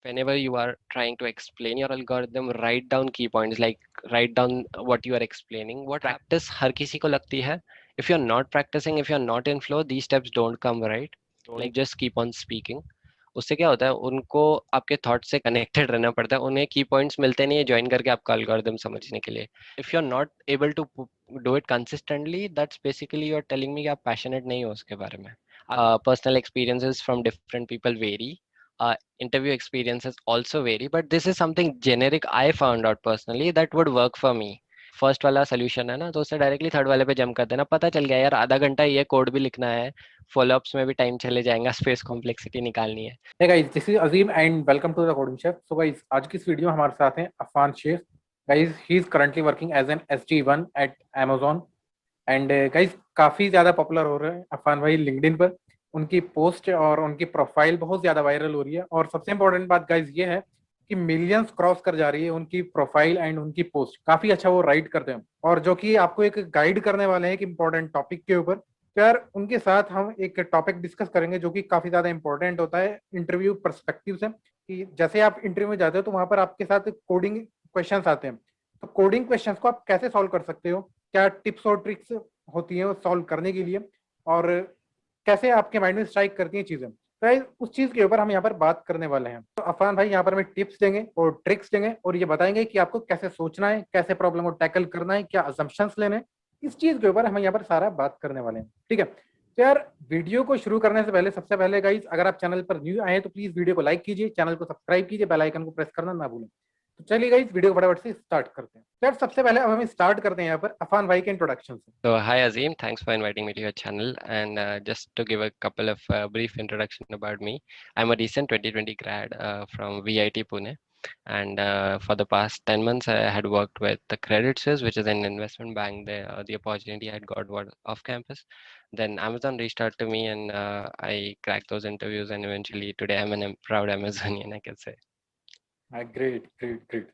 whenever you are trying to explain your algorithm, write down key points, like write down what you are explaining. What practice हर किसी को लगती है. If you're not practicing, if you're not in flow, these steps don't come right. Like just keep on speaking. उससे क्या होता है, उनको आपके थॉट से कनेक्टेड रहना पड़ता है, उन्हें की पॉइंट्स मिलते नहीं है ज्वाइन करके आपका algorithm समझने के लिए. If you are not able to do it consistently, that's basically you are telling me कि आप पैशनेट नहीं हो उसके बारे में. Personal experiences from different people vary. Interview experiences also vary, but this is something generic I found out personally that would work for me. First वाला solution है ना, तो उससे डायरेक्टली थर्ड वाले पे जंप कर देना. पता चल गया यार, आधा घंटा ये कोड भी लिखना है, फॉलोअप्स में भी टाइम चले जाएगा, स्पेस कॉम्प्लेक्सिटी निकालनी है. Hey guys, this is Azim and welcome to the Coding Chef. So guys, आज की इस वीडियो में हमारे साथ हैं Affan Sheikh. Guys, he is currently working as an SG1 at Amazon and guys काफ़ी ज़्यादा पॉपुलर हो रहे हैं अफान भाई लिंक्डइन पर. उनकी पोस्ट और उनकी प्रोफाइल बहुत ज़्यादा वायरल हो रही है और सबसे इंपॉर्टेंट बात गाइज ये है कि मिलियंस क्रॉस कर जा रही है उनकी प्रोफाइल एंड उनकी पोस्ट. काफ़ी अच्छा वो राइट करते हैं और जो कि आपको एक गाइड करने वाले हैं एक इंपॉर्टेंट टॉपिक के ऊपर. यार उनके साथ हम एक टॉपिक डिस्कस करेंगे जो कि काफी ज्यादा इंपॉर्टेंट होता है इंटरव्यू पर्सपेक्टिव से, कि जैसे आप इंटरव्यू में जाते हो तो वहां पर आपके साथ कोडिंग क्वेश्चंस आते हैं, तो कोडिंग क्वेश्चंस को आप कैसे सॉल्व कर सकते हो, क्या टिप्स और ट्रिक्स होती हैं सॉल्व करने के लिए, और कैसे आपके माइंड में स्ट्राइक करती हैं चीजें. तो उस चीज के ऊपर हम यहाँ पर बात करने वाले हैं. तो अफान भाई यहाँ पर हमें टिप्स देंगे और ट्रिक्स देंगे और ये बताएंगे कि आपको कैसे सोचना है, कैसे प्रॉब्लम को टैकल करना है, क्या असम्पशंस लेने हैं. इस चीज के ऊपर हम यहाँ पर सारा बात करने वाले हैं. ठीक है, तो यार वीडियो को शुरू करने से पहले सबसे पहले गाइज अगर आप चैनल पर न्यू आए हैं तो प्लीज वीडियो को लाइक कीजिए, चैनल को सब्सक्राइब कीजिए, बेल आइकन को प्रेस करना ना भूलें. तो चलिए गाइज वीडियो को फटाफट से स्टार्ट करते हैं. तो यार सबसे पहले अब हम स्टार्ट करते हैं यहाँ पर अफान भाई के इंट्रोडक्शन से. So, hi Azim, thanks for inviting me to your channel. And just to give a couple of brief introduction about me, I'm a recent 2020 grad from VIT Pune. And for the past 10 months, I had worked with the Credit Suisse, which is an investment bank. The opportunity I had got was off campus. Then Amazon reached out to me, and I cracked those interviews. And eventually, today I'm a proud Amazonian, I can say. Great great great.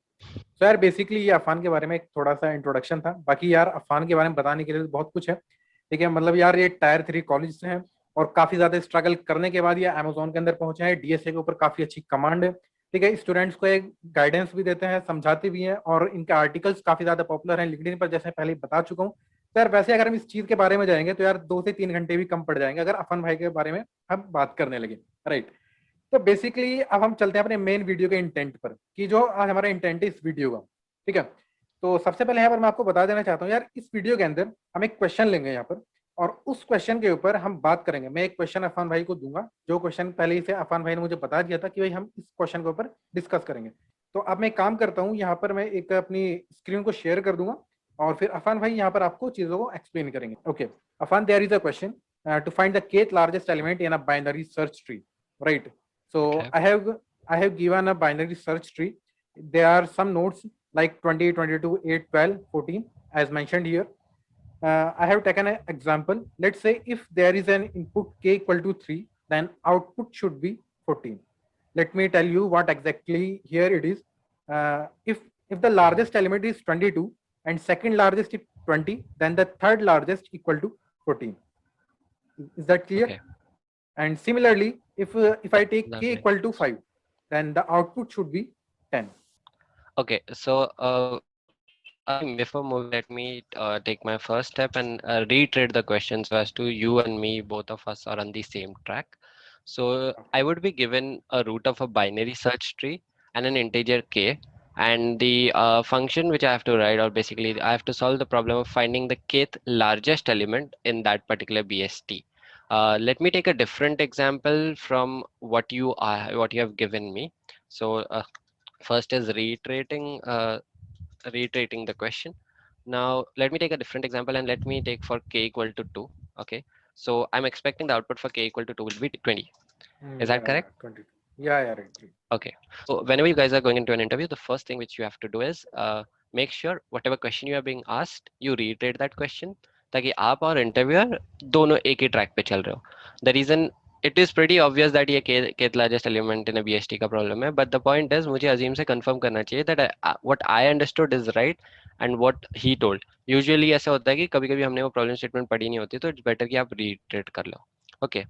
तो यार basically ये अफान के बारे में एक थोड़ा सा introduction था. बाकी यार अफान के बारे में बताने के लिए तो बहुत कुछ है. ठीक है, मतलब यार ये टायर 3 कॉलेज से हैं और काफी ज्यादा स्ट्रगल करने के बाद ये अमेजोन के अंदर पहुंचे हैं. डीएसए के ऊपर काफी अच्छी कमांड है. ठीक है, स्टूडेंट्स को एक गाइडेंस भी देते हैं, समझाते भी हैं और इनके आर्टिकल्स काफी ज्यादा पॉपुलर हैं लिंक्डइन पर, जैसे पहले बता चुका हूँ. तो यार वैसे अगर हम इस चीज के बारे में जाएंगे तो यार 2 से 3 घंटे भी कम पड़ जाएंगे अगर अफान भाई के बारे में हम बात करने लगे. राइट, तो बेसिकली अब हम चलते हैं अपने मेन वीडियो के इंटेंट पर, कि जो आज हमारा इंटेंट है इस वीडियो का. ठीक है, तो सबसे पहले यहाँ पर मैं आपको बता देना चाहता हूँ यार इस वीडियो के अंदर हम एक क्वेश्चन लेंगे यहाँ पर और उस क्वेश्चन के ऊपर हम बात करेंगे. मैं एक क्वेश्चन अफान भाई को दूंगा, जो क्वेश्चन पहले ही से अफान भाई ने मुझे बता दिया था कि भाई हम इस क्वेश्चन के ऊपर डिस्कस करेंगे. तो अब मैं काम करता हूँ, यहाँ पर मैं एक अपनी स्क्रीन को शेयर कर दूंगा और फिर अफान भाई यहाँ पर आपको चीजों को एक्सप्लेन करेंगे. Okay Afan, there is a question to find the kth largest element in a binary search tree. Right, so Okay. I have given a binary search tree. There are some nodes like 20, 22, 8, 12, 14 as mentioned here. I have taken an example. Let's say if there is an input k equal to 3, then output should be 14. Let me tell you what exactly here it is. If the largest element is 22 and second largest is 20, then the third largest equal to 14. Is that clear? Okay. And similarly, if I take k Lovely. equal to 5, then the output should be 10. Okay, so before moving, let me take my first step and reiterate the question so as to you and me, both of us are on the same track. So I would be given a root of a binary search tree and an integer k, and the function which I have to write, or basically I have to solve the problem of finding the kth largest element in that particular BST. Let me take a different example from what you have given me. So first is reiterating the question. Now let me take a different example and let me take for k equal to 2. Okay, so I'm expecting the output for k equal to 2 will be 20. Is that Yeah, correct? 22. Yeah, right. Okay, so whenever you guys are going into an interview, the first thing which you have to do is make sure whatever question you are being asked, you reiterate that question, ताकि आप और interviewer दोनों एक ही track पे चल रहे हो. The reason, it is pretty obvious that ये kth largest element in BST का प्रॉब्लम है, बट द पॉइंट इज मुझे अजीम से कंफर्म करना चाहिए that what I understood is right and what he told. Usually ऐसा होता है कि कभी कभी हमने वो प्रॉब्लम स्टेटमेंट पढ़ी नहीं होती, तो इट्स बेटर कि आप रीट्रेट कर लो. Okay,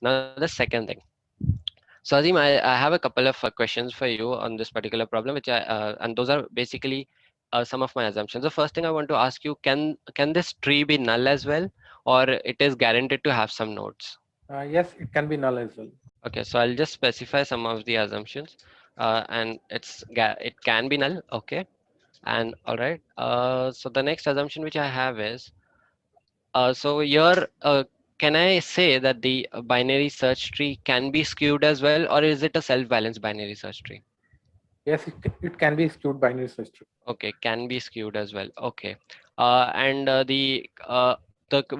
now the second thing, So Azim, I have a couple of questions for you on this particular problem, which and those are basically some of my assumptions. The first thing I want to ask you, can this tree be null as well, or it is guaranteed to have some nodes? Yes, it can be null as well. Okay, so I'll just specify some of the assumptions, and it can be null. Okay, and all right. So the next assumption which I have is, so here, can I say that the binary search tree can be skewed as well, or is it a self-balanced binary search tree? Yes, it can be skewed binary search tree. Okay, can be skewed as well. Okay. And the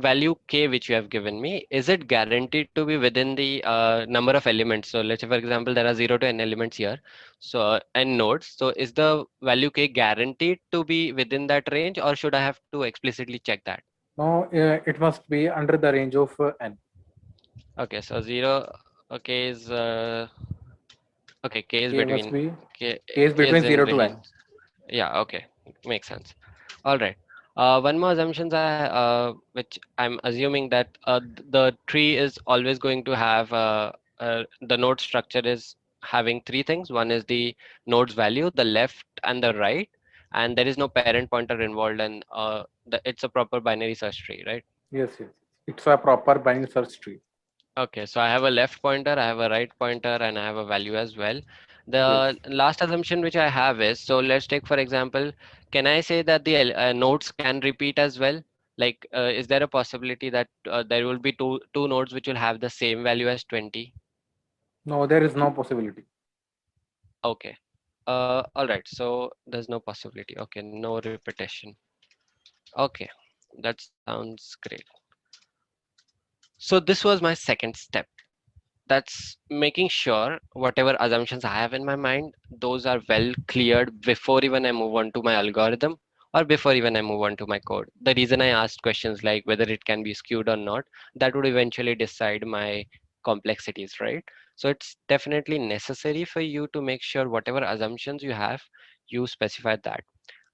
value k which you have given me, is it guaranteed to be within the number of elements? So let's say, for example, there are 0 to n elements here, so n nodes. So is the value k guaranteed to be within that range, or should I have to explicitly check that? No, it must be under the range of n. Okay, so 0, okay, is okay, k is K must between be k, k is k is between in 0 to range. n. Yeah, okay, makes sense. All right. One more assumptions which I'm assuming that the tree is always going to have the node structure is having three things. One is the node's value, the left and the right, and there is no parent pointer involved, and it's a proper binary search tree, right? Yes, yes. It's a proper binary search tree. Okay, so I have a left pointer, I have a right pointer, and I have a value as well. Yes. The last assumption which I have is, so let's take for example, can I say that the nodes can repeat as well? Like, is there a possibility that there will be two nodes which will have the same value as 20? No, there is no possibility. Okay. All right. So there's no possibility. Okay, no repetition. Okay, that sounds great. So this was my second step. That's making sure whatever assumptions I have in my mind, those are well cleared before even I move on to my algorithm or before even I move on to my code. The reason I asked questions like whether it can be skewed or not, that would eventually decide my complexities, right? So it's definitely necessary for you to make sure whatever assumptions you have, you specify that.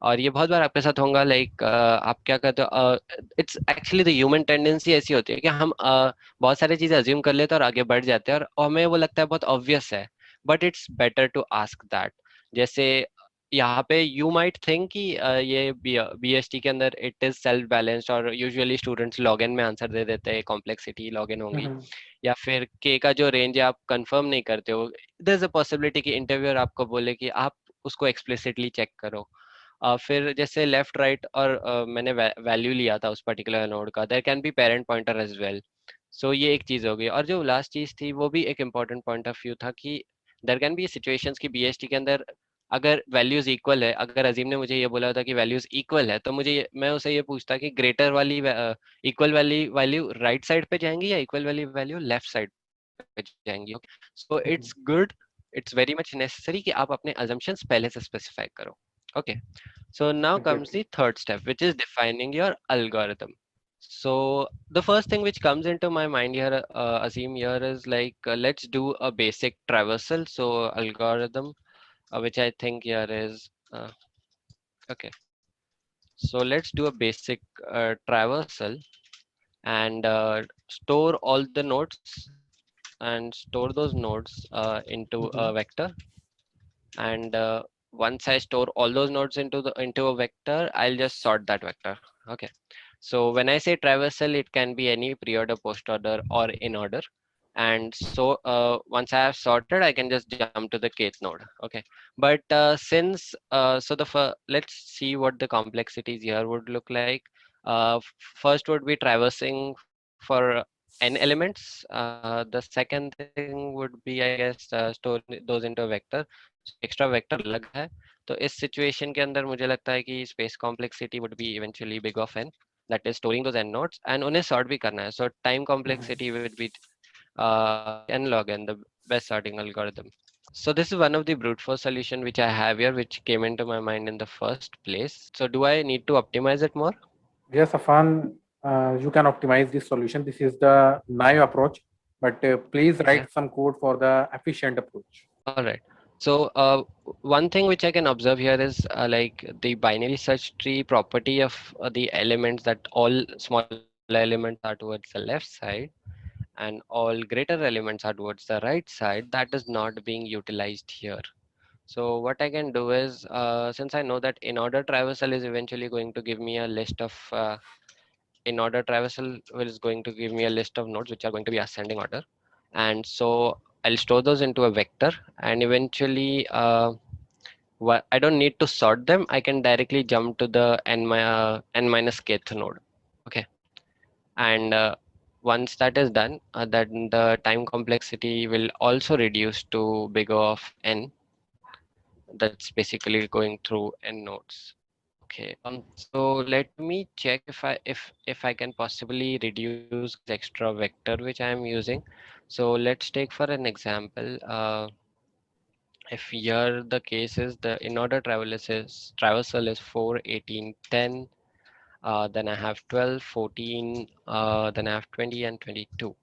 और ये बहुत बार आपके साथ होगा like आप क्या करते हो it's actually the human tendency ऐसी होती है कि हम बहुत सारी चीजें अज्यूम कर लेते हैं और आगे बढ़ जाते हैं और हमें वो लगता है बहुत ऑब्वियस है but it's better to ask that जैसे यहाँ पे यू माइट थिंक कि ये बीएसटी के अंदर इट इज सेल्फ बैलेंस्ड और यूजुअली स्टूडेंट्स लॉगिन में आंसर दे देते हैं कॉम्प्लेक्सिटी लॉगिन होंगी Mhm. या फिर के का जो रेंज है आप कंफर्म नहीं करते हो देयर इज अ पॉसिबिलिटी कि इंटरव्यूअर आपको बोले कि आप उसको एक्सप्लिसिटली चेक करो फिर जैसे लेफ्ट राइट और मैंने वैल्यू लिया था उस पर्टिकुलर नोड का there can be parent pointer as well so ये एक चीज हो गई और जो लास्ट चीज थी वो भी एक इम्पोर्टेंट पॉइंट ऑफ व्यू था कि देयर कैन बी सिचुएशंस की बीएसटी के अंदर अगर वैल्यूज इक्वल है अगर अजीम ने मुझे ये बोला था कि वैल्यूज इक्वल है तो मैं उसे ये पूछता कि ग्रेटर वाली इक्वल वाली वैल्यू राइट साइड पे जाएंगी या इक्वल वाली वैल्यू लेफ्ट साइड पे जाएंगी so it's Mhm. Good it's very much necessary कि आप अपने assumptions पहले से स्पेसिफाई करो okay so now comes Exactly. the third step, which is defining your algorithm. So the first thing which comes into my mind here, Azim, here is like let's do a basic traversal. So algorithm, which I think here is okay. So let's do a basic traversal and store all the nodes and store those nodes into a Mhm. vector and once I store all those nodes into a vector, I'll just sort that vector. Okay. So when I say traversal, it can be any pre-order, post-order, or in order. And so once I have sorted, I can just jump to the kth node. Okay. But since let's see what the complexities here would look like. First would be traversing for n elements. The second thing would be, I guess, storing those into a vector. So extra vector अलग है तो इस situation के अंदर मुझे लगता है कि space complexity would be eventually big of n that is storing those n nodes and उन्हें sort भी करना है so time Mhm. complexity would be n log n the best sorting algorithm so this is one of the brute force solution which I have here which came into my mind in the first place so do I need to optimize it more. Yes, Afan, you can optimize this solution. This is the naive approach, but please Okay. write some code for the efficient approach. All right. So one thing which I can observe here is like the binary search tree property of the elements that all small elements are towards the left side and all greater elements are towards the right side, that is not being utilized here. So what I can do is, since I know that in order traversal is eventually going to give me a list of in order traversal is going to give me a list of nodes which are going to be ascending order, and so I'll store those into a vector, and eventually I don't need to sort them. I can directly jump to the n minus kth node. Okay, and once that is done, then the time complexity will also reduce to big O of n. That's basically going through n nodes. Okay, so let me check if I can possibly reduce guys extra vector which I am using. So let's take for an example. If here the case is the in order traversal is 4, 18, 10. Then I have 12, 14. Then I have 20 and 22.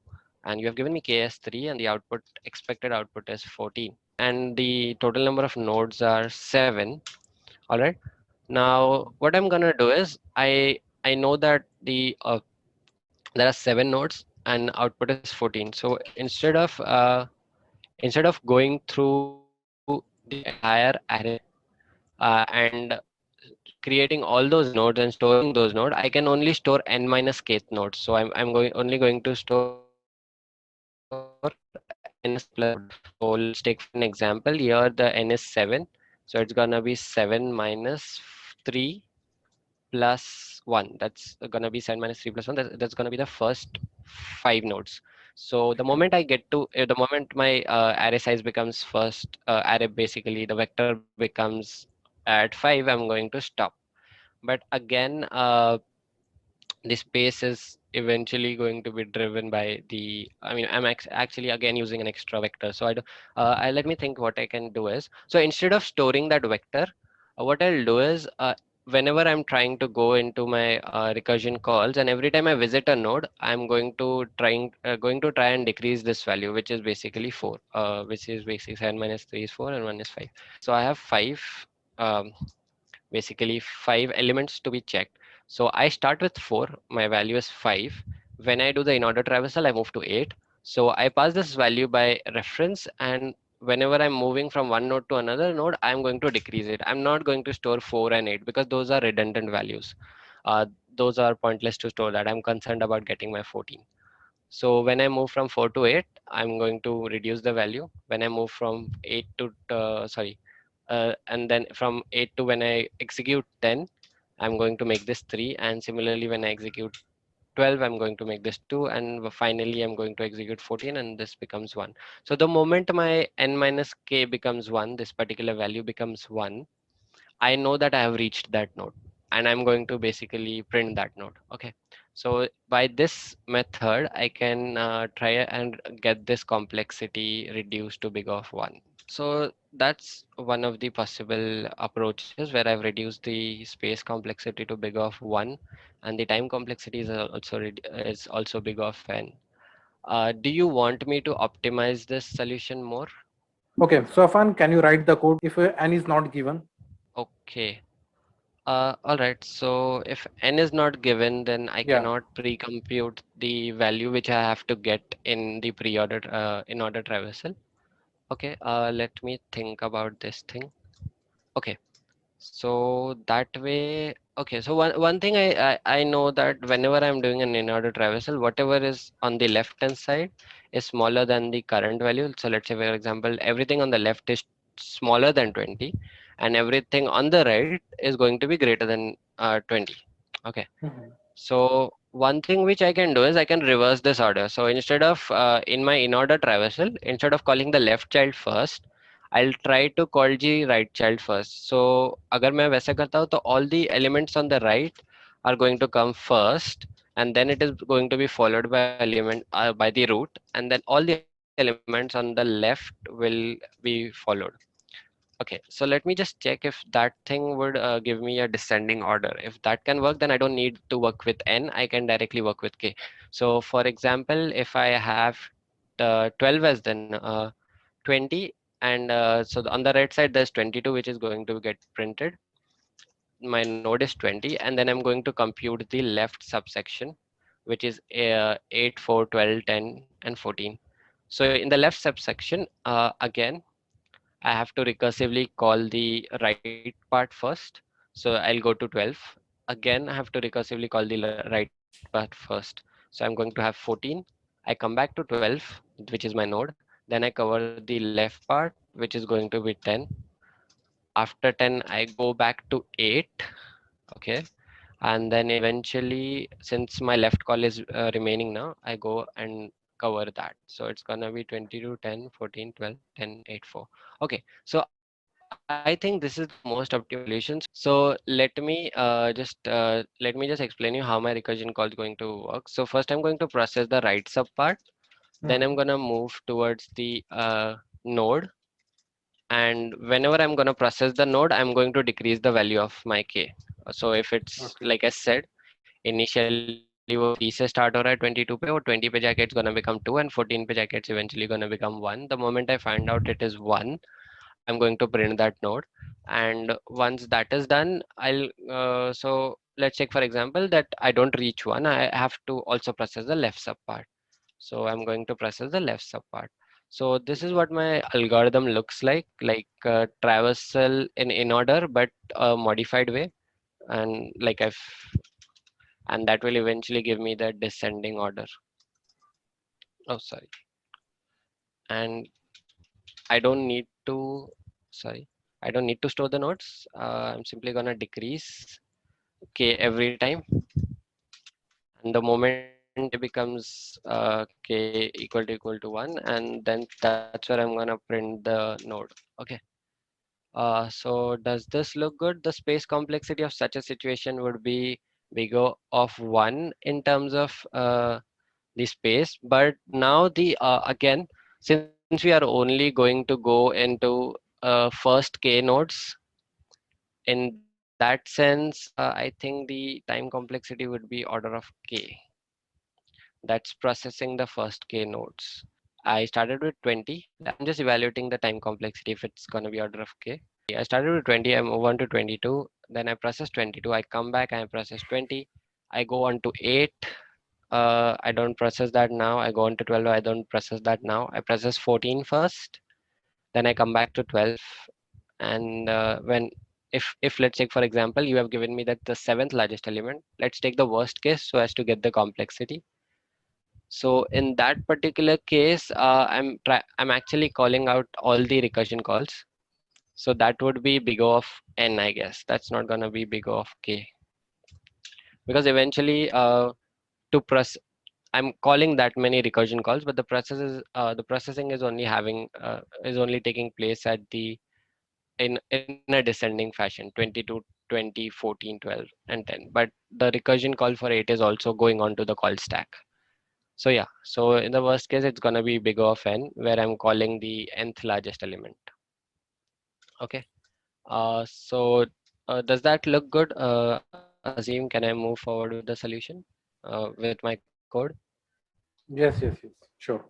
And you have given me KS3 and the output expected output is 14. And the total number of nodes are 7. All right. Now what I'm gonna do is I know that there are 7 nodes and output is 14. So instead of going through the entire array and creating all those nodes and storing those nodes, I can only store n minus kth nodes. So I'm only going to store n is plus 1. So let's take for an example. Here the n is 7. So it's gonna be 7 minus 3 plus 1. That's gonna be 7 minus 3 plus 1. That's gonna be the first 5 nodes. So the moment my array size becomes first array, basically the vector becomes at 5, I'm going to stop. But again, the space is eventually going to be driven by the, I mean, I'm actually again using an extra vector. So let me think what I can do is, so instead of storing that vector, what I'll do is, whenever I'm trying to go into my recursion calls, and every time I visit a node, I'm going to try and decrease this value, which is basically 4, which is basically 7 minus 3 is 4 and 1 is 5. So I have 5, um, basically 5 elements to be checked. So I start with 4, my value is 5. When I do the in-order traversal, I move to 8. So I pass this value by reference, and whenever I'm moving from one node to another node, I'm going to decrease it. I'm not going to store 4 and 8 because those are redundant values. Uh, those are pointless to store that. I'm concerned about getting my 14. So when I move from 4 to 8, I'm going to reduce the value. When I move from 8 to, and then from 8 to when I execute 10, I'm going to make this 3. And similarly, when I execute 12, I'm going to make this 2. And finally, I'm going to execute 14 and this becomes 1. So the moment my n minus k becomes 1, this particular value becomes 1, I know that I have reached that node and I'm going to basically print that node. Okay. So by this method, I can try and get this complexity reduced to big of 1. So that's one of the possible approaches where I've reduced the space complexity to big of 1 and the time complexity is also big of n. Do you want me to optimize this solution more? Okay, so Afan, can you write the code if n is not given? Okay. All right. So if n is not given, then I Yeah. cannot pre-compute the value which I have to get in the pre-order in order traversal. Okay. Let me think about this thing. Okay. So that way, okay. So one thing I know that whenever I'm doing an in-order traversal, whatever is on the left hand side is smaller than the current value. So let's say, for example, everything on the left is smaller than 20, and everything on the right is going to be greater than 20. Okay. Mhm. So one thing which I can do is I can reverse this order. So instead of in my in-order traversal, instead of calling the left child first, I'll try to call the right child first. So अगर मैं वैसा करता हूँ तो all the elements on the right are going to come first, and then it is going to be followed by element by the root, and then all the elements on the left will be followed. Okay, so let me just check if that thing would give me a descending order. If that can work, then I don't need to work with n. I can directly work with k. So for example, if I have 12 as then 20, and so on the right side there's 22, which is going to get printed. My node is 20, and then I'm going to compute the left subsection. which is 8, 4, 12, 10, and 14. So in the left subsection, again, I have to recursively call the right part first. So I'll go to 12. Again, I have to recursively call the right part first. So I'm going to have 14. I come back to 12, which is my node. Then I cover the left part, which is going to be 10. After 10, I go back to 8. Okay. And then eventually, since my left call is remaining now, I go and cover that. So it's gonna be 22, 10, 14, 12, 10, 8, 4. Okay, so I think this is the most optimal solution. So let me just explain you how my recursion call is going to work. So first I'm going to process the right sub part. Then I'm Mhm. gonna move towards the node, and whenever I'm going to process the node, I'm going to decrease the value of my k. So if it's Okay. like I said, initially वो 20 से start हो रहा है 22 पे, और 20 पे जाके it's gonna become 2, and 14 पे जाके it's eventually gonna become 1. The moment I find out it is 1, I'm going to print that node. And once that is done, so let's take for example that I don't reach 1, I have to also process the left sub part. So I'm going to process the left sub part. So this is what my algorithm looks like traversal in order, but a modified way. And and that will eventually give me the descending order. Oh, sorry. And I don't need to, sorry, I don't need to store the nodes. I'm simply gonna decrease k every time. And the moment k becomes k equal to 1, and then that's where I'm gonna print the node. Okay. So does this look good? The space complexity of such a situation would be bigger of 1 in terms of the space. But now again, since we are only going to go into first k nodes, in that sense, I think the time complexity would be order of k. That's processing the first k nodes. I started with 20. I'm just evaluating the time complexity if it's going to be order of k. I started with 20, I move on to 22, then I process 22, I come back, I process 20, I go on to 8, I don't process that now, I go on to 12, I don't process that now, I process 14 first, then I come back to 12, and when if let's take for example you have given me that the seventh largest element, let's take the worst case so as to get the complexity. So in that particular case, I'm actually calling out all the recursion calls. So that would be big O of n, I guess. That's not gonna be big O of k, because eventually to process, I'm calling that many recursion calls, but the processing is only is only taking place at the in a descending fashion, 22, 20, 14, 12, and 10. But the recursion call for 8 is also going on to the call stack. So yeah, so in the worst case, it's gonna be big O of n, where I'm calling the nth largest element. Okay. So does that look good, Azim? Can I move forward with the solution with my code? Yes, yes, yes. Sure.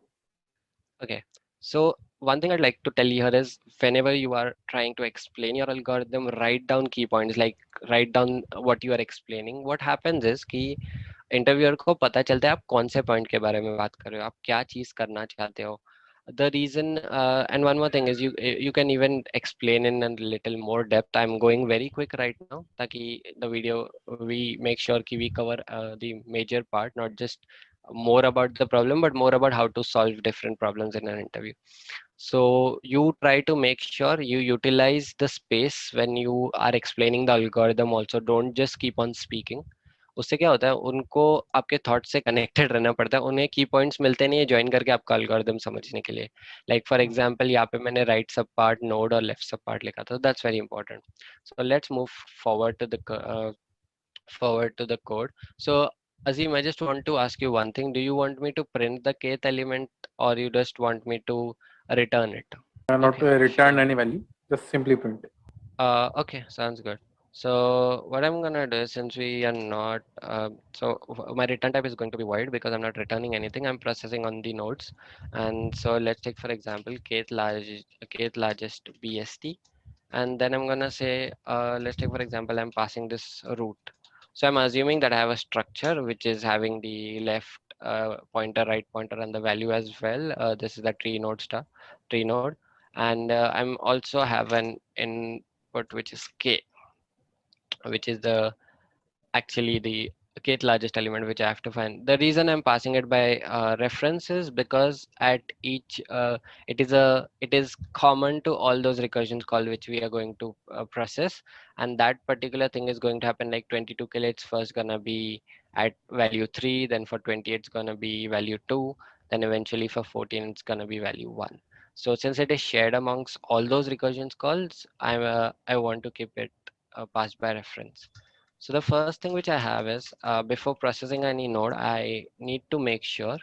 Okay. So one thing I'd like to tell you here is whenever you are trying to explain your algorithm, write down key points, like write down what you are explaining. What happens is कि interviewer को पता चलता है आप कौन से point के बारे में बात कर रहे हो, आप क्या चीज करना चाहते हो. The reason and one more thing is you can even explain in a little more depth. I'm going very quick right now ताकि the video we make sure कि we cover the major part, not just more about the problem but more about how to solve different problems in an interview. So you try to make sure you utilize the space when you are explaining the algorithm also. Don't just keep on speaking. उससे क्या होता है, उनको आपके thought से connected रहना पड़ता है, उन्हें की पॉइंट्स मिलते नहीं है ज्वाइन करके आपका algorithm समझने के लिए. Like for Mhm. एग्जांपल यहाँ पे मैंने राइट सब पार्ट नोड और लेफ्ट सब पार्ट लिखा था. That's very important. So let's move forward to the forward to the code. So Azim, I just want to ask you one thing. Do you want me to print the kth element, or you just want me to return it? Not Okay, return sure. any value, just simply print it. Okay, sounds good. So what I'm gonna do is, since we are not, my return type is going to be void because I'm not returning anything. I'm processing on the nodes, and so let's take for example kth largest BST, and then I'm gonna say, let's take for example I'm passing this root. So I'm assuming that I have a structure which is having the left pointer, right pointer, and the value as well. This is the tree node, and I'm also have an input which is k, which is the actually the kth largest element which I have to find. The reason I'm passing it by reference is because at each it is common to all those recursions call which we are going to process, and that particular thing is going to happen like 22 it's first gonna be at value 3, then for 20 it's gonna be value 2, then eventually for 14 it's gonna be value 1. So since it is shared amongst all those recursions calls, I want to keep it passed by reference. So the first thing which I have is before processing any node, I need to make sure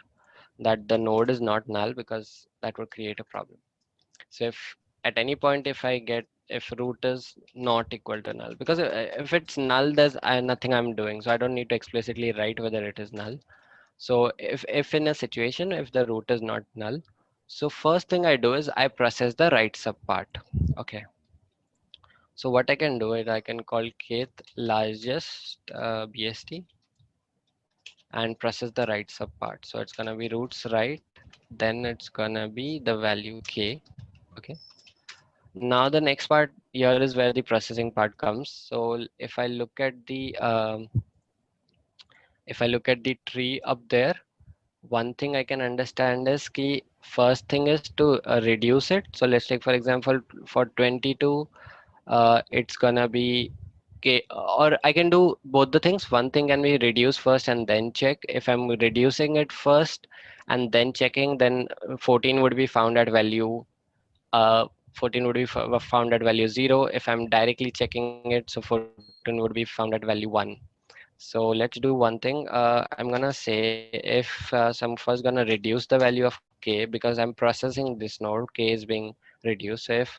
that the node is not null because that would create a problem. So if at any point if root is not equal to null, because if it's null, there's nothing I'm doing. So I don't need to explicitly write whether it is null. So if in a situation if the root is not null, so first thing I do is I process the right sub part. Okay. So what I can do is I can call kth largest BST and process the right sub part. So it's gonna be roots right, then it's gonna be the value k. Okay. Now the next part here is where the processing part comes. So if I look at the tree up there, one thing I can understand is key first thing is to reduce it. So let's take for example for 22 it's gonna be okay, or I can do both the things. One thing can be reduce first and then check. If I'm reducing it first and then checking, then 14 would be found at value 14 would be found at value 0. If I'm directly checking it, so 14 would be found at value 1. So let's do one thing. I'm gonna say if so I'm first gonna reduce the value of k because I'm processing this node, k is being reduced. So if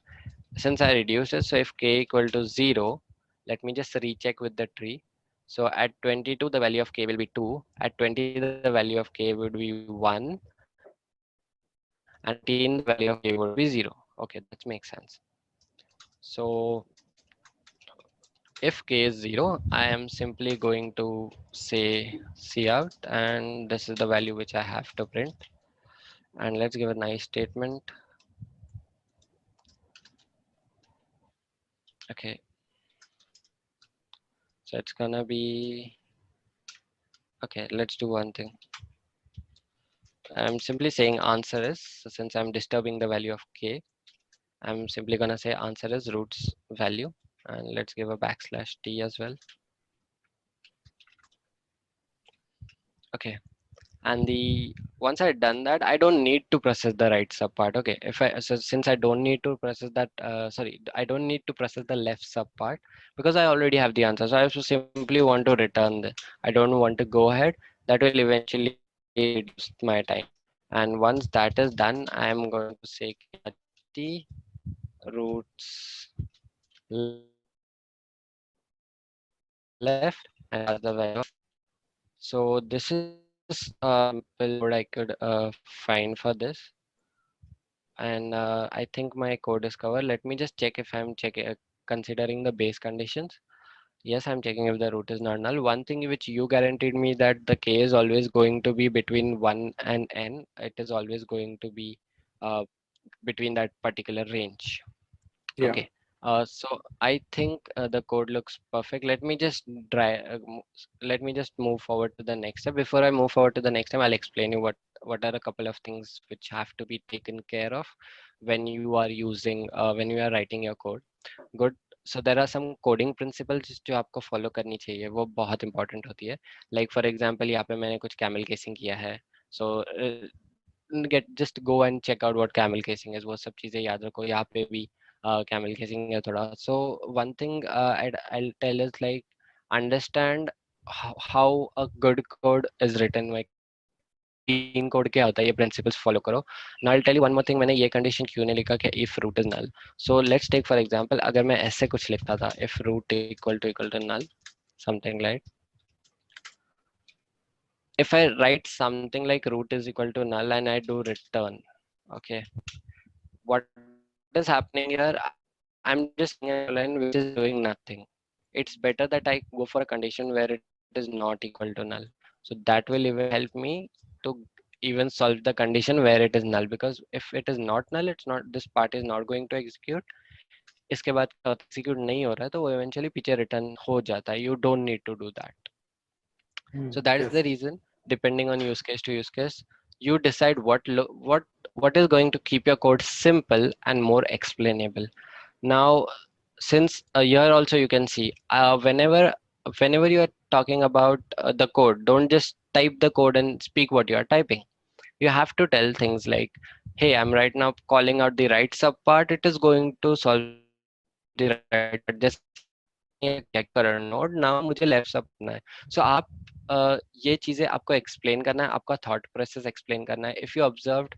since I reduced it, so if k equal to 0, let me just recheck with the tree. So at 22, the value of k will be 2. At 20, the value of k would be 1. And at 14, the value of k would be 0. Okay, that makes sense. So if k is 0, I am simply going to say cout, and this is the value which I have to print. And let's give a nice statement. Okay, so it's gonna be okay. Let's do one thing. I'm simply saying answer is, so since I'm disturbing the value of k, I'm simply gonna say answer is roots value, and let's give a backslash t as well. Okay, and the once I done that, I don't need to process the right sub part. Okay, if I so since I don't need to process that, sorry, I don't need to process the left sub part because I already have the answer. So I just simply want to return the. I don't want to go ahead. That will eventually reduce my time. And once that is done, I am going to say klarjst roots left and pass the value of k. So this is the simple code I could find for this. And I think my code is covered. Let me just check if I'm checking considering the base conditions. Yes, I'm checking if the root is not null. One thing which you guaranteed me that the k is always going to be between 1 and n. It is always going to be uh, between that particular range. Yeah. Okay. So I think the code looks perfect. Let me just move forward to the next step. Before I move forward to the next step, I'll explain you what are a couple of things which have to be taken care of when you are when you are writing your code. Good. So there are some coding principles जो आपको follow करनी चाहिए वो बहुत important होती है. Like for example यहाँ पे मैंने कुछ camel casing किया है. So get just go and check out what camel casing is. वो सब चीजें याद रखो. यहाँ पे भी camel casing है थोड़ा. So one thing I'll tell is like understand how a good code is written. Like clean code क्या होता है ये principles follow करो. Now I'll tell you one more thing. मैंने ये condition क्यों नहीं लिखा कि if root is null. So let's take for example अगर मैं ऐसे कुछ लिखता था if root equal to null something like if I write something like root is equal to null and I do return. Okay, what is happening here? I'm just seeing a line which is doing nothing. it's better that I go for a condition where it is not equal to null. So that will even help me to even solve the condition where it is null, because if it is not null, it's not, this part is not going to execute. इसके बाद क्या होता है, execute नहीं हो रहा है तो वो eventually पीछे return हो जाता है. You don't need to do that. So that is Yes. the reason, depending on use case to use case, you decide what is going to keep your code simple and more explainable. Now, since here also you can see, whenever you are talking about the code, don't just type the code and speak what you are typing. You have to tell things like, hey, I'm right now calling out the right sub part, it is going to solve the right sub part. जैसे कि मैं क्या कर रहा हूँ, मैं check कर रहा हूँ नोड, नाउ मुझे लेफ्ट सब करना है. सो आप ये चीजें आपको एक्सप्लेन करना है, आपका थॉट प्रोसेस एक्सप्लेन करना है. If you observed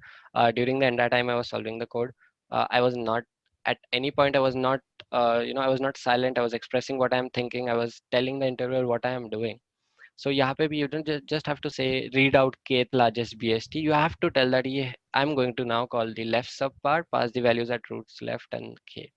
during the entire time I was solving the code, I was not at any point, I was not I was not silent, I was expressing what I am thinking, I was telling the interviewer what I am doing. So यहाँ पे भी you don't just have to say read out kth largest BST. You have to tell that ये I'm going to now call the left sub part, pass the values at roots left and k.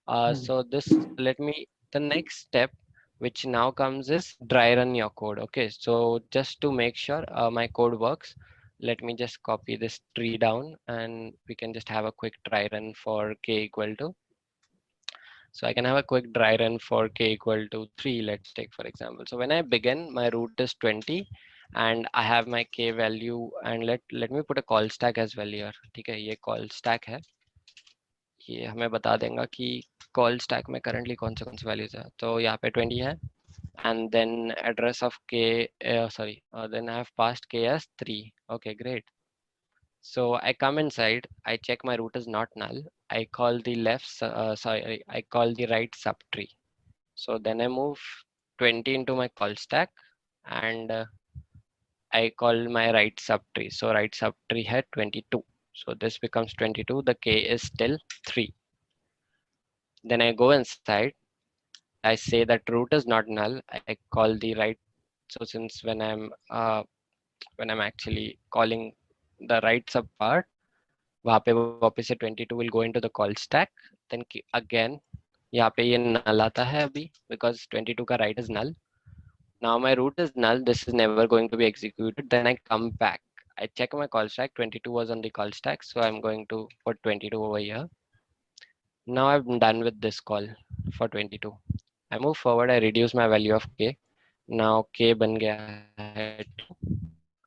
Hmm. So this let me the next step which now comes is dry run your code. Okay, so just to make sure my code works, let me just copy this tree down and we can just have a quick dry run for k equal to. So I can have a quick dry run for k equal to 3, let's take for example. So when I begin, my root is 20 and I have my k value, and let me put a call stack as well here. ठीक है, ये call stack है, ये हमें बता देगा कि call stack में करंटली कौन से वैल्यूज है. तो यहाँ पे 20 है, and then address of k, sorry, then I have passed k as 3. Okay, great. So I come inside, I check my root is not null, I call the sorry, I call the right subtree. So then I move 20 into my call stack, and I call my right subtree. So right subtree had 22. So this becomes 22. The k is still 3. Then I go inside. I say that root is not null. I call the right. So since when I'm actually calling the right sub part, वहाँ पे वापस से 22 will go into the call stack. Then again यहाँ पे ये null आता है अभी, because 22 का right is null. Now my root is null. This is never going to be executed. Then I come back. I check my call stack. 22 was on the call stack, so I'm going to put 22 over here. Now I'm done with this call for 22. I move forward. I reduce my value of k. Now k बन गया है 2.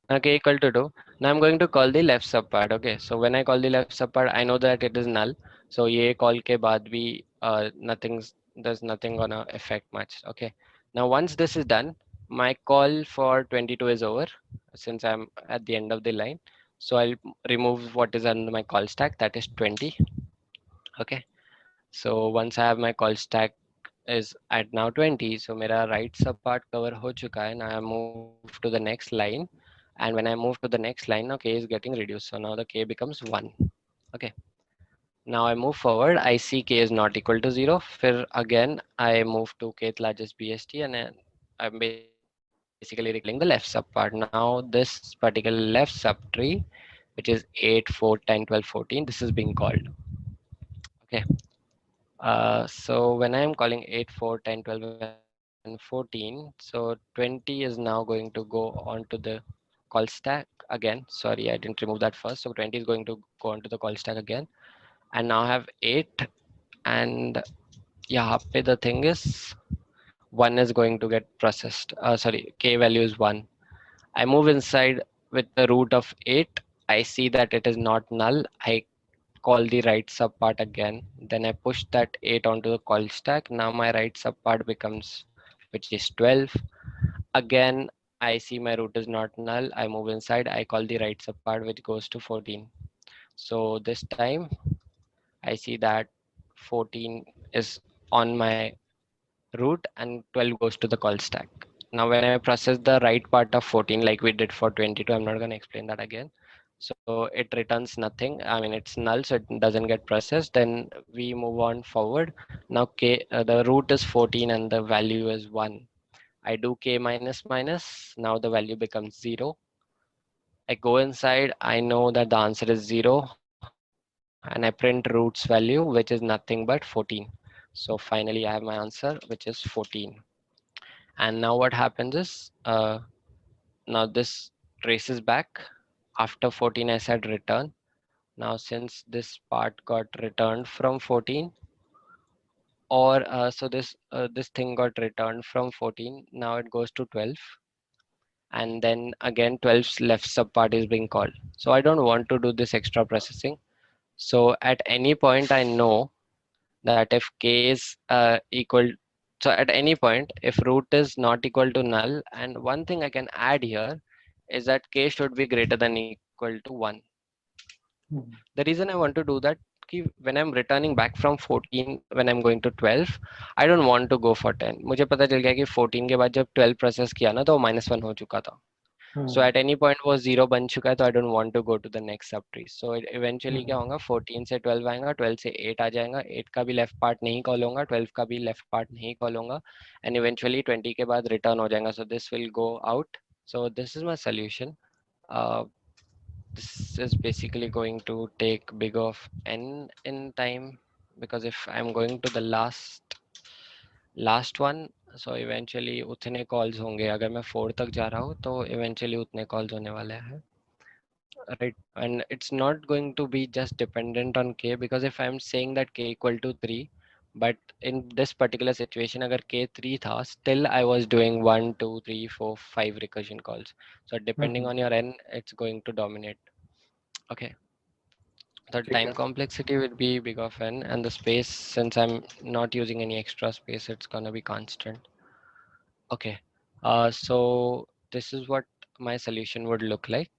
Now k equal to 2. Now I'm going to call the left sub part. Okay, so when I call the left sub part, I know that it is null. So ये call के बाद भी there's nothing gonna affect much. Okay. Now once this is done, my call for 22 is over, since I'm at the end of the line. So I'll remove what is on my call stack, that is 20. Okay. So once I have my call stack is at now 20, so मेरा right sub part cover हो चुका है. Now I move to the next line, and when I move to the next line, now k is getting reduced, so now the k becomes 1. Okay. Now I move forward, I see k is not equal to 0. फिर again I move to kth largest BST, and then I'm basically recalling the left sub part. Now this particular left subtree, which is 8, 4, 10, 12, 14, this is being called. Okay. So when I'm calling 8, 4, 10, 12, and 14, so 20 is now going to go onto the call stack again. Sorry, I didn't remove that first. So 20 is going to go onto the call stack again. And now I have 8. And yeah, the thing is, 1 is going to get processed. Sorry, k value is 1. I move inside with the root of 8. I see that it is not null. I call the right sub part again. Then I push that 8 onto the call stack. Now my right sub part becomes, which is 12. Again, I see my root is not null. I move inside. I call the right sub part, which goes to 14. So this time I see that 14 is on my root and 12 goes to the call stack. Now when I process the right part of 14 like we did for 22, I'm not going to explain that again. So it returns nothing. I mean, it's null, so it doesn't get processed. Then we move on forward. Now the root is 14 and the value is 1. I do k minus minus. Now the value becomes 0. I go inside. I know that the answer is 0, and I print root's value, which is nothing but 14. So finally I have my answer, which is 14. And now what happens is, now this traces back. After 14 I said return. Now since this part got returned from 14, or this thing got returned from 14, now it goes to 12, and then again 12's left subpart is being called. So I don't want to do this extra processing. So at any point I know that if k is equal, so at any point if root is not equal to null, and one thing I can add here is that k should be greater than equal to 1. Mhm. The reason I want to do that, कि when I'm returning back from 14 when I'm going to 12, I don't want to go for 10. मुझे पता चल गया कि 14 के बाद जब 12 process किया ना तो वो -1 हो चुका था. So hmm at any point वो 0 बन चुका है, तो I don't want to go to the next sub tree. So eventually क्या हम्म होगा, 14 से 12 आएगा, 12 से 8 आ जाएगा, 8 का भी लेफ्ट पार्ट नहीं कॉल होगा, 12 का भी लेफ्ट पार्ट नहीं कॉल होगा, एंड इवेंचुअली 20 के बाद रिटर्न हो जाएगा. So this will go out. So this is my solution. uh, this is basically going to take big of n in time, because if I'm going to the last one, so eventually उतने calls होंगे. अगर मैं 4 तक जा रहा हूँ तो eventually उतने calls होने वाले हैं, right? And it's not going to be just dependent on k, because if I'm saying that k equal to 3, but in this particular situation अगर k 3 था, still I was doing 1 2 3 4 5 recursion calls. So depending hmm on your n, it's going to dominate. Okay. The ठीक time है. complexity would be big of n, and the space, since I'm not using any extra space, it's gonna be constant. Okay. So this is what my solution would look like.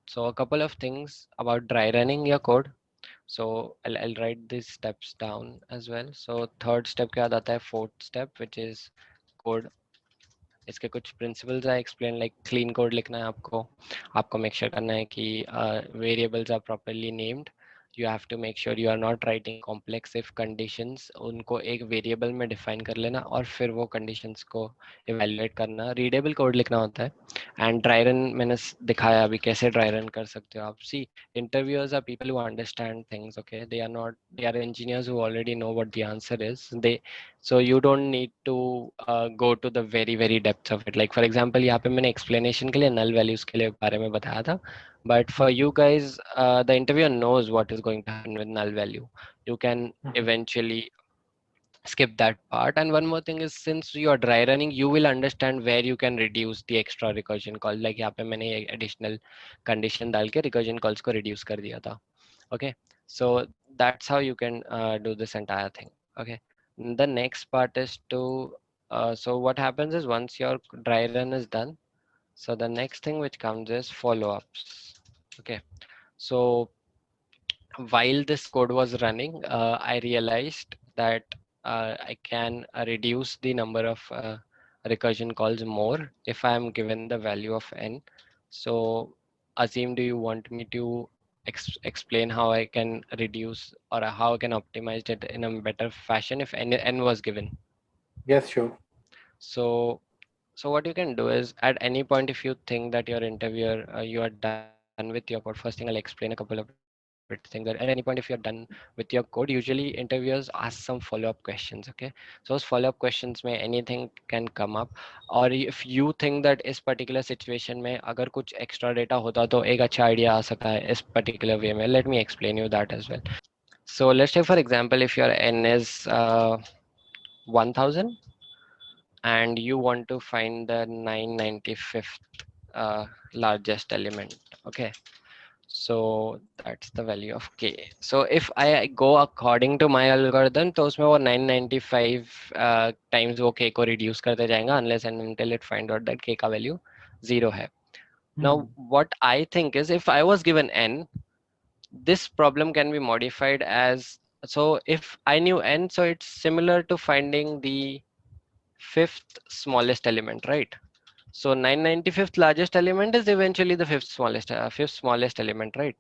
So a couple of things about dry running your code. So I'll write these steps down as well. So third step के बाद आता है fourth step, which is code. इसके कुछ principles I explain, like clean code लिखना है आपको. आपको मेक श्योर करना है कि variables are properly named. You have to make sure you are not writing complex if conditions. उनको एक वेरिएबल में डिफाइन कर लेना और फिर वो कंडीशंस को इवेलुएट करना. रीडेबल कोड लिखना होता है. एंड ड्राई रन मैंने दिखाया अभी कैसे ड्राई रन कर सकते हो आप. सी, interviewers are people who understand things. Okay, they are engineers who already know what the answer is. So you don't need to go to the very depths of it. Like for example यहाँ पे मैंने explanation के लिए null values के लिए बारे में बताया था, but for hmm you guys the interviewer knows what is going to happen with null value. You can hmm eventually skip that part. And one more thing is, since you are dry running, you will understand where you can reduce the extra recursion call. Like यहाँ पे मैंने एक additional condition डाल के recursion calls को reduce कर दिया था. Okay, so that's how you can do this entire thing. Okay, the next part is to so what happens is once your dry run is done, so the next thing which comes is follow-ups. Okay, so while this code was running, I realized that I can reduce the number of recursion calls more if I am given the value of n. So, Azim, do you want me to explain how I can reduce or how I can optimize it in a better fashion if n was given? Yes, sure. So, so what you can do is, at any point if you think that your interviewer, you are done with your code, first thing I'll explain a couple of it things. That at any point if you're done with your code, usually interviewers ask some follow-up questions. Okay, so those follow-up questions में anything can come up. और if you think that इस particular situation में अगर कुछ extra data होता तो एक अच्छा idea आ सकता है इस particular way में. Let me explain you that as well. So let's say for example if your n is 1000 and you want to find the 995th largest element. Okay, so that's the value of k. So if I go according to my algorithm, तो उसमें वो 995 times वो k को reduce करते जाएगा unless and until it find out that k का value 0 है. हम्म Now what I think is, if I was given n, this problem can be modified as, so if I knew n, so it's similar to finding the fifth smallest element, right? So 995th largest element is eventually the fifth smallest element, right?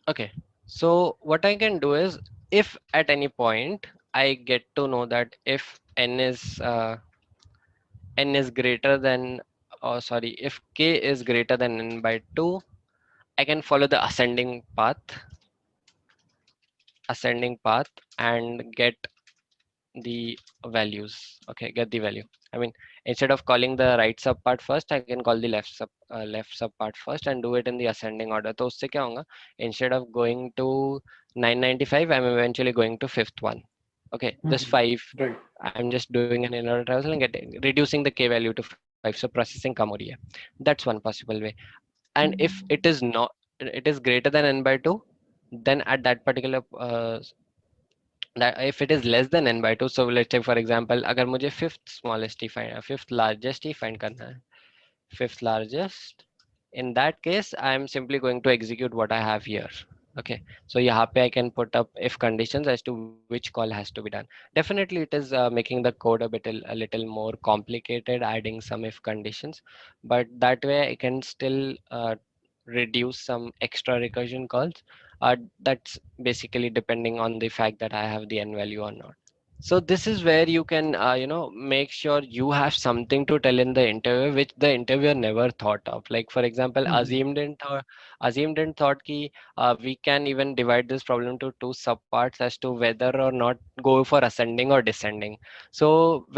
Okay. So what I can do is, if at any point I get to know that if n is greater than, oh sorry, if k is greater than n by 2, I can follow the ascending path. ascending path and get the values. Okay, get the value. I mean, instead of calling the right sub part first, I can call the left sub part first and do it in the ascending order. तो उससे क्या होगा? Instead of going to 995, I'm eventually going to fifth one. Okay, this Mhm. 5, Right. I'm just doing an inner traversal and getting reducing the k value to 5. So processing कम हो रही है. That's one possible way. And if it is not, it is greater than n by 2, then at that particular that if it is less than n by 2, so let's say for example अगर मुझे fifth smallest ही find fifth largest ही find करना है, fifth largest, in that case I am simply going to execute what I have here. Okay, so यहाँ पे I can put up if conditions as to which call has to be done. Definitely it is making the code a little more complicated, adding some if conditions, but that way I can still reduce some extra recursion calls. That's basically depending on the fact that I have the n value or not. So this is where you can, make sure you have something to tell in the interview, which the interviewer never thought of. Like for example, Mhm. Azim didn't thought ki we can even divide this problem to two subparts as to whether or not go for ascending or descending. So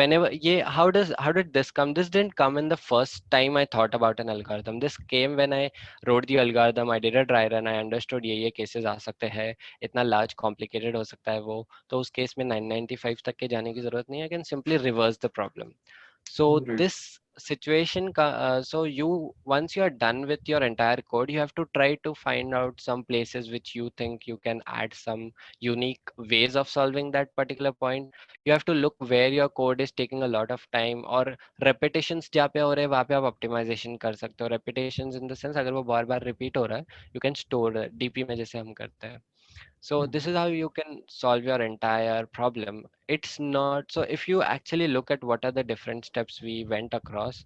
whenever, yeah, how did this come? This didn't come in the first time I thought about an algorithm. This came when I wrote the algorithm. I did a dry run. I understood ये cases आ सकते हैं. इतना large complicated हो सकता है वो. तो उस केस में 995 तक के जाने की जरूरत नहीं है. I can simply reverse the problem. So Right. this situation so you, once you are done with your entire code, you have to try to find out some places which you think you can add some unique ways of solving that particular point. You have to look where your code is taking a lot of time, or repetitions जहाँ पे हो रहे हैं वहाँ पे आप optimization कर सकते हो. Repetitions in the sense अगर वो बार बार repeat हो रहा है, you can store DP में जैसे हम करते हैं. So this Mhm. is how you can solve your entire problem. It's not so if you actually look at what are the different steps we went across,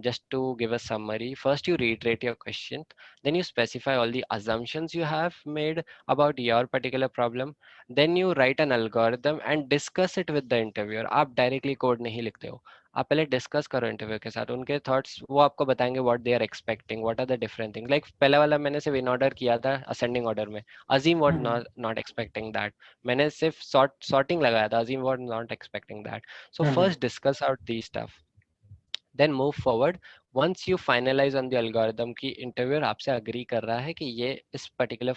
just to give a summary, first you reiterate your question, then you specify all the assumptions you have made about your particular problem, then you write an algorithm and discuss it with the interviewer. आप directly code नहीं लिखते हो, आप पहले discuss करो interview के साथ, उनके थॉट्स वो आपको बताएंगे what they are expecting, what are the different thing. Like पहला वाला मैंने सिर्फ इन ऑर्डर किया था असेंडिंग ऑर्डर में. Azim was Mhm. not expecting that. मैंने सिर्फ sorting लगाया था. Azim was not expecting that. So Mhm. first discuss out these stuff. Then move forward. Once you finalize on the algorithm कि interviewer आपसे agree कर रहा है कि ये इस particular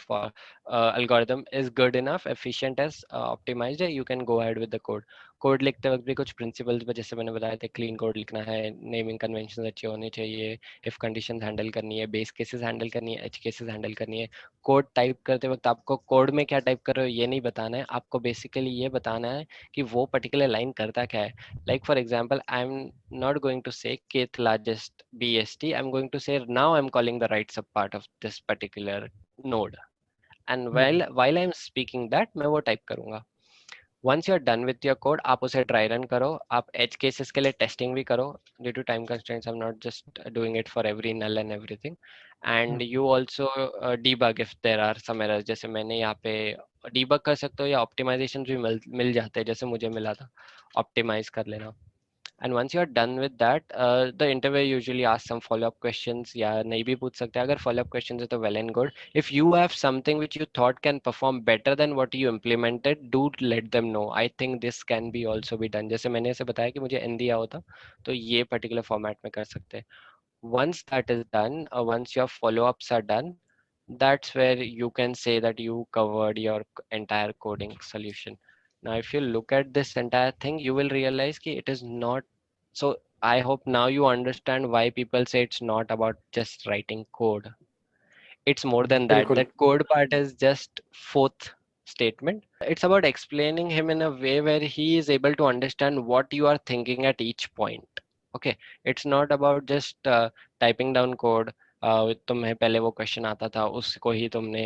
algorithm is good enough, efficient as optimized है, you can go ahead with the code. Code लिखते वक्त भी कुछ प्रिंसिपल्स जैसे मैंने बताया था, क्लीन कोड लिखना है, नेमिंग कन्वेंशन अच्छे होने चाहिए, इफ कंडीशन हैंडल करनी है, बेस केसेस हैंडल करनी है, एज केसेस हैंडल करनी है. कोड टाइप करते वक्त आपको कोड में क्या टाइप कर रहे हो ये नहीं बताना है, आपको बेसिकली ये बताना है कि वो पर्टिकुलर लाइन करता क्या है. Like for example, I'm not going to say kth largest BST. I'm going to say now I'm calling the right subpart of this particular node. And while Mhm. while I'm speaking that, मैं वो type करूँगा. Once you're done with your code, आप उसे dry run करो, आप edge cases के लिए testing भी करो. Due to time constraints, I'm not just doing it for every null and everything. And Mhm. you also debug if there are some errors. जैसे मैंने यहाँ पे debug कर सकते हो या optimization भी मिल जाते हैं, जैसे मुझे मिला था. Optimize कर लेना. And once you're done with that, the interviewer usually asks some follow-up questions. या नहीं भी पूछ सकते. अगर follow-up questions है तो well and good. If you have something which you thought can perform better than what you implemented, do let them know. I think this can be also be done. जैसे मैंने ऐसे बताया कि मुझे n दिया होता, तो ये particular format में कर सकते हैं. Once that is done, once your follow-ups are done, that's where you can say that you covered your entire coding solution. Now, if you look at this entire thing, you will realize that it is not. So I hope now you understand why people say it's not about just writing code. It's more than that. बिल्कुल. That code part is just fourth statement. It's about explaining him in a way where he is able to understand what you are thinking at each point. Okay, it's not about just typing down code. तुम्हें पहले वो question आता था, उसको ही तुमने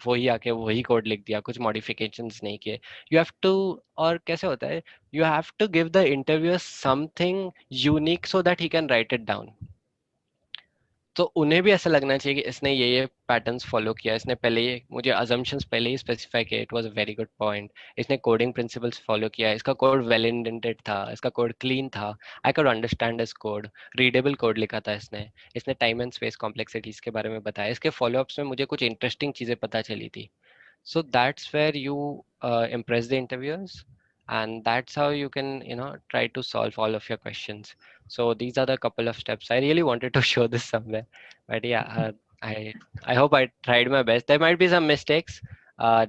वही आके वही कोड लिख दिया, कुछ मॉडिफिकेशंस नहीं किए. यू हैव टू, और कैसे होता है, you have to give the interviewer something unique so that he can write it down. तो उन्हें भी ऐसा लगना चाहिए कि इसने ये पैटर्न्स फॉलो किया, इसने पहले ये मुझे अजम्पशंस पहले ही स्पेसिफाई किए, it was a very good point. इसने कोडिंग प्रिंसिपल्स फॉलो किया, इसका कोड वेल इंडेंटेड था, इसका कोड क्लीन था, I could understand this code, readable code लिखा था इसने. टाइम एंड स्पेस कॉम्प्लेक्सिटीज के बारे में बताया, इसके फॉलोअप्स में मुझे कुछ इंटरेस्टिंग चीज़ें पता चली थी. So that's where you impress the interviewers, and that's how you can, try to solve all of your questions. So these are the couple of steps. I really wanted to show this somewhere, but yeah, I I hope I tried my best. There might be some mistakes.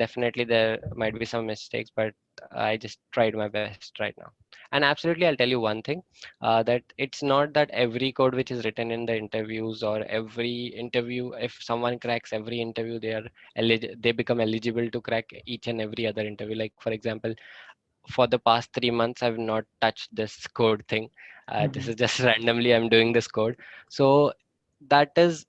Definitely there might be some mistakes, but I just tried my best right now. And absolutely, I'll tell you one thing, that it's not that every code which is written in the interviews or every interview, if someone cracks every interview, they become eligible to crack each and every other interview. Like for example, for the past 3 months, I've not touched this code thing. This Mhm. is just randomly I'm doing this code. So this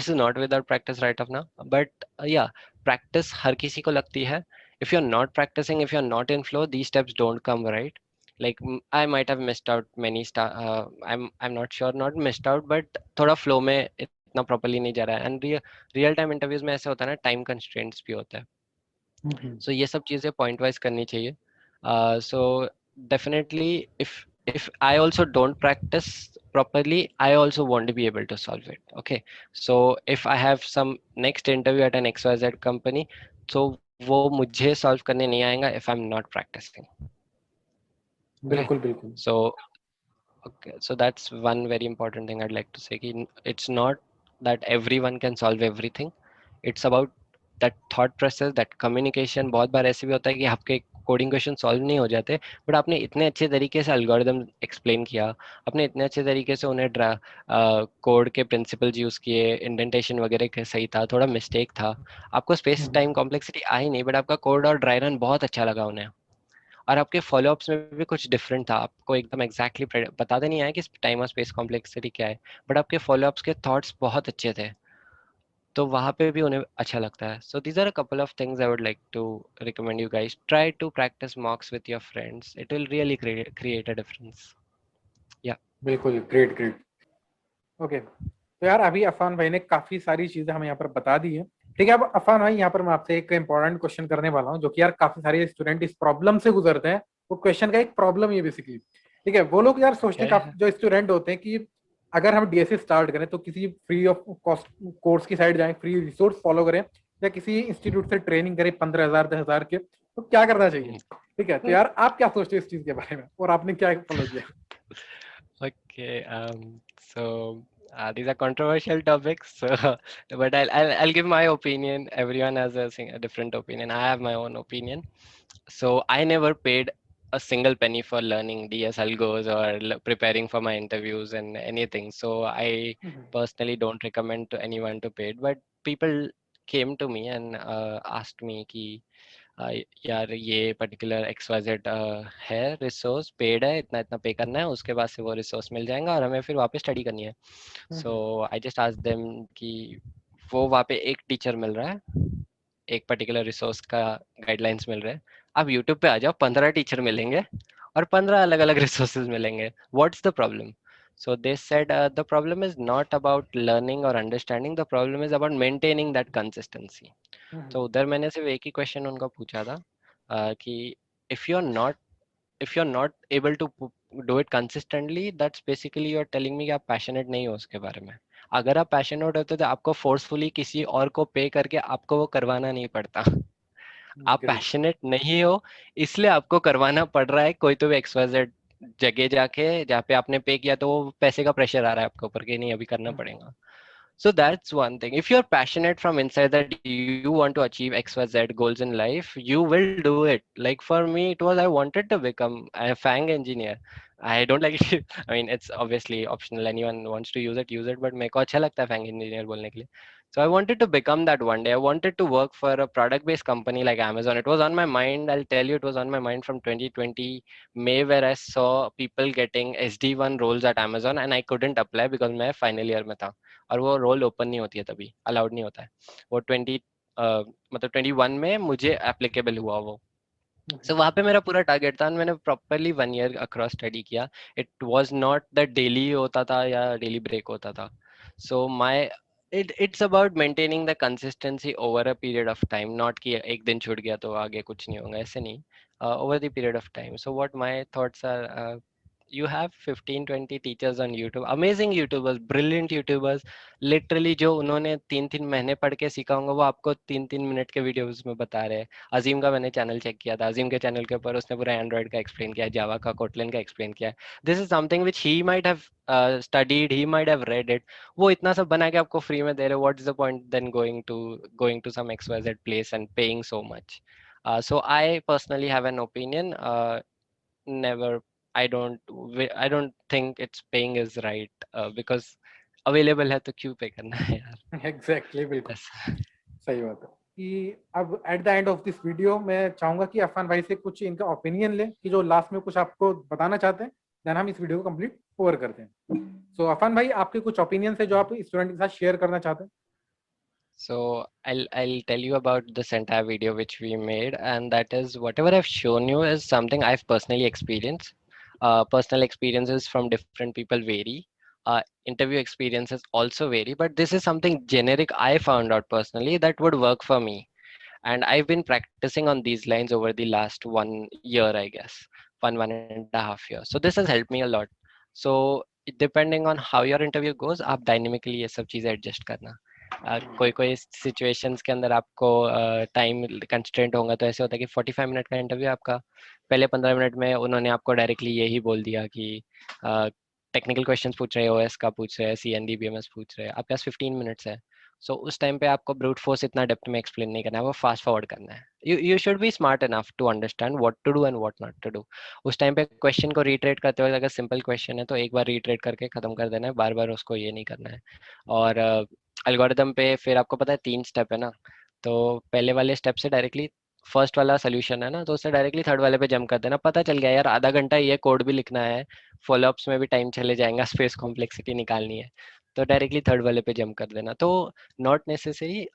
is not without practice right of now. But yeah, practice हर किसी को लगती है. If you're not practicing, if you're not in flow, these steps don't come, right. Like I might have missed out many star. I'm not sure, not missed out, but थोड़ा flow में इतना properly नहीं जा रहा है. And real time interviews में ऐसे होता है ना, time constraints भी होता है. Mhm. So ये सब चीज़ें पॉइंट वाइज करनी चाहिए. So definitely, if I also don't practice properly, I also won't be able to solve it. Okay, so if I have some next interview at an XYZ company, so वो मुझे solve करने नहीं आएगा if I'm not practicing. Okay, बिल्कुल बिल्कुल. so okay, so that's one very important thing I'd like to say. कि it's not that everyone can solve everything. It's about that thought process, that communication. बहुत बार ऐसे भी होता है कि आपके कोडिंग क्वेश्चन सॉल्व नहीं हो जाते, बट आपने इतने अच्छे तरीके से एल्गोरिदम एक्सप्लेन किया, आपने इतने अच्छे तरीके से उन्हें कोड के प्रिंसिपल्स यूज़ किए, इंडेंटेशन वगैरह के सही था, थोड़ा मिस्टेक था, आपको स्पेस Mhm. टाइम कॉम्प्लेक्सिटी आई नहीं, बट आपका कोड और ड्राई रन बहुत अच्छा लगा उन्हें, और आपके फॉलोअप्स में भी कुछ डिफरेंट था, आपको एकदम एग्जैक्टली बताते नहीं आया कि टाइम और स्पेस कॉम्प्लेक्सिटी क्या है, बट आपके फॉलोअप्स के थॉट्स बहुत अच्छे थे, तो वहाँ पे भी उन्हें अच्छा लगता है. So these are a couple of things I would like to recommend you guys. Try to practice mocks with your friends, it will really create a difference. या बिल्कुल, ग्रेट ग्रेट. ओके, तो यार अभी अफान भाई ने काफी सारी चीजें हमें यहाँ पर बता दी है. ठीक है, अब अफान भाई यहाँ पर मैं आपसे एक इंपॉर्टेंट क्वेश्चन करने वाला हूँ, जो कि यार काफी सारे स्टूडेंट इस प्रॉब्लम से गुजरते हैं. वो क्वेश्चन का एक प्रॉब्लम ये बेसिकली, ठीक है, वो लोग यार सोचते हैं, ओके. जो स्टूडेंट होते हैं कि अगर हम डीएसए स्टार्ट करें तो किसी फ्री ऑफ कॉस्ट कोर्स की साइड जाएं, फ्री रिसोर्स फॉलो करें, या किसी इंस्टीट्यूट से ट्रेनिंग करें 15,000 10,000 के, तो क्या करना चाहिए. ठीक है, तो यार आप क्या सोचते हो इस चीज के बारे में, और आपने क्या फॉलो किया. Okay, so these are controversial topics, so, but I'll give my opinion. Everyone has a different opinion. I have my own opinion. So I never paid a single penny for learning DSL goes or preparing for my interviews and anything. So I personally don't recommend to anyone to pay it. But people came to me and asked me कि अ, यार ये particular XYZ है resource, paid है, इतना इतना पे करना है, उसके बाद से वो रिसोर्स मिल जाएगा और हमें फिर वहाँ पे स्टडी करनी है. सो आई जस्ट आस्क्ड देम कि वो वहाँ पे एक टीचर मिल रहा है, एक पर्टिकुलर रिसोर्स का गाइडलाइंस मिल रहे हैं, आप यूट्यूब पे आ जाओ, 15 टीचर मिलेंगे और 15 अलग अलग रिसोर्सेज मिलेंगे, what's the problem. So they said the problem is not about learning or understanding, the problem is about maintaining that consistency. तो उधर मैंने सिर्फ एक ही क्वेश्चन उनको पूछा था, कि if you are not if you are not able to do it consistently, that's basically you are telling me कि आप पैशनेट नहीं हो उसके बारे में. अगर आप पैशनेट होते तो आपको फोर्सफुली किसी और को पे करके आपको वो करवाना नहीं पड़ता. आप ग्रेट. पैशनेट नहीं हो, इसलिए आपको करवाना पड़ रहा है कोई तो भी XYZ जगह जाके, जहाँ पे आपने पे किया तो वो पैसे का प्रेशर आ रहा है आपके ऊपर कि नहीं अभी करना पड़ेगा. So that's one thing. If you're passionate from inside that you want to achieve XYZ goals in life, you will do it. Like for me, it was I wanted to become a FANG engineer. I don't like it. I mean, it's obviously optional. Anyone wants to use it. But मेरे को अच्छा लगता है FANG engineer बोलने के लिए. So I wanted to become that one day. I wanted to work for a product-based company like Amazon. It was on my mind. I'll tell you, it was on my mind from 2020 May, where I saw people getting SD1 roles at Amazon, and I couldn't apply because मैं final year में था. और वो role open नहीं होती है, तभी allowed नहीं होता है. वो मतलब 21 में मुझे एप्लीकेबल हुआ वो. सो वहाँ पे मेरा पूरा टारगेट था और मैंने प्रॉपरली 1 ईयर अक्रॉस स्टडी किया. It was not that daily होता था या डेली ब्रेक होता था. So my it's about maintaining the consistency over a period of time, not कि एक दिन छूट गया तो आगे कुछ नहीं होगा, ऐसे नहीं. Over the period of time. So what my thoughts are, you have 15-20 teachers on YouTube, amazing YouTubers, brilliant YouTubers, literally जो उन्होंने 3-3 महीने पढ़ के सीखा होगा वो आपको 3-3 मिनट के वीडियोस में बता रहे हैं। अजीम का मैंने चैनल चेक किया था, अजीम के चैनल के ऊपर उसने पूरा एंड्रॉइड का एक्सप्लेन किया, जावा का, कोटलिन का एक्सप्लेन किया। This is something which he might have studied, he might have read it. वो इतना सब बना के आपको फ्री में दे रहे हो, what is the point then going to some XYZ place and paying so much? So I personally have an opinion. Never. I don't think it's paying is right, because available है तो क्यों पे करना है यार। एग्जैक्टली बिल्कुल Yes. सही बात है कि अब at the end of this video मैं चाहूंगा कि अफान भाई से कुछ इनका ओपिनियन लें कि जो लास्ट में कुछ आपको बताना चाहते हैं, देन हम इस वीडियो को कंप्लीट ओवर करते हैं। सो अफान भाई, आपके कुछ ओपिनियन है जो आप स्टूडेंट के साथ शेयर करना चाहते हैं? So I'll tell you about this entire video which we made, and that is whatever I've shown you is something I've personally experienced. Personal experiences from different people vary. Interview experiences also vary, but this is something generic I found out personally that would work for me. And I've been practicing on these lines over the last 1 year, I guess, 1.5 years. So this has helped me a lot. So depending on how your interview goes, आप dynamically ये सब चीजें adjust करना। कोई कोई situations के अंदर आपको टाइम कंस्ट्रेंट होगा, तो ऐसे होता है कि 45 मिनट का इंटरव्यू आपका, पहले 15 मिनट में उन्होंने आपको डायरेक्टली यही बोल दिया कि टेक्निकल क्वेश्चंस पूछ रहे हैं, ओएस का पूछ रहे हैं, CND BMS पूछ रहे हैं, आपके पास 15 मिनट्स है। सो उस टाइम पे आपको ब्रूट फोर्स इतना डेप्थ में एक्सप्लेन नहीं करना है, वो फास्ट फॉरवर्ड करना है। You should be smart enough to understand what to do and what not to do. उस टाइम पे क्वेश्चन को रिट्रेट करते वक्त अगर सिंपल क्वेश्चन है तो एक बार रिट्रेट करके खत्म कर देना है, बार बार उसको ये नहीं करना है। और एल्गोरिदम पे फिर आपको पता है 3 स्टेप है ना, तो पहले वाले स्टेप से डायरेक्टली फर्स्ट वाला सोल्यूशन है ना, तो उससे डायरेक्टली थर्ड वाले पे जंप कर देना। पता चल गया यार आधा घंटा ये कोड भी लिखना है, फॉलोअप्स में भी टाइम चले जाएगा, स्पेस कॉम्प्लेक्सिटी निकालनी है, तो डायरेक्टली थर्ड वाले पे जंप कर देना। तो नॉट नेसेसरी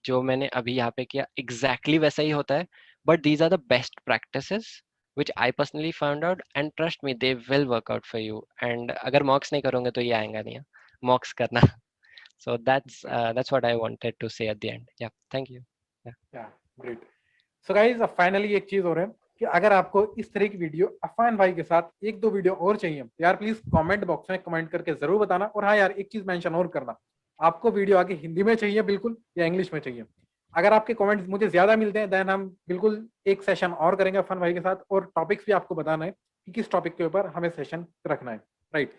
जो मैंने अभी यहाँ पे किया एग्जैक्टली वैसा ही होता है, but these are the best practices which I personally found out, and trust me they will work out for you। and अगर मॉक्स नहीं करोगे तो ये आएगा नहीं, मॉक्स करना। so that's what I wanted to say at the end। yeah, thank you। या great. So guys, अब फाइनली एक चीज हो रहा है कि अगर आपको इस तरह की वीडियो अफान भाई के साथ एक दो वीडियो और चाहिए तो यार प्लीज कमेंट बॉक्स में कमेंट करके जरूर बताना। और हाँ यार, एक चीज मेंशन और करना, आपको वीडियो आगे हिंदी में चाहिए बिल्कुल या इंग्लिश में चाहिए? अगर आपके कमेंट्स मुझे ज्यादा मिलते हैं देन हम बिल्कुल एक सेशन और करेंगे अफान भाई के साथ, और टॉपिक्स भी आपको बताना है कि किस टॉपिक के ऊपर हमें सेशन रखना है। राइट,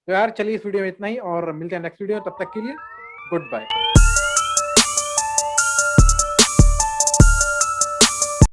तो यार चलिए इस वीडियो में इतना ही और मिलते हैं नेक्स्ट वीडियो, तब तक के लिए गुड बाय।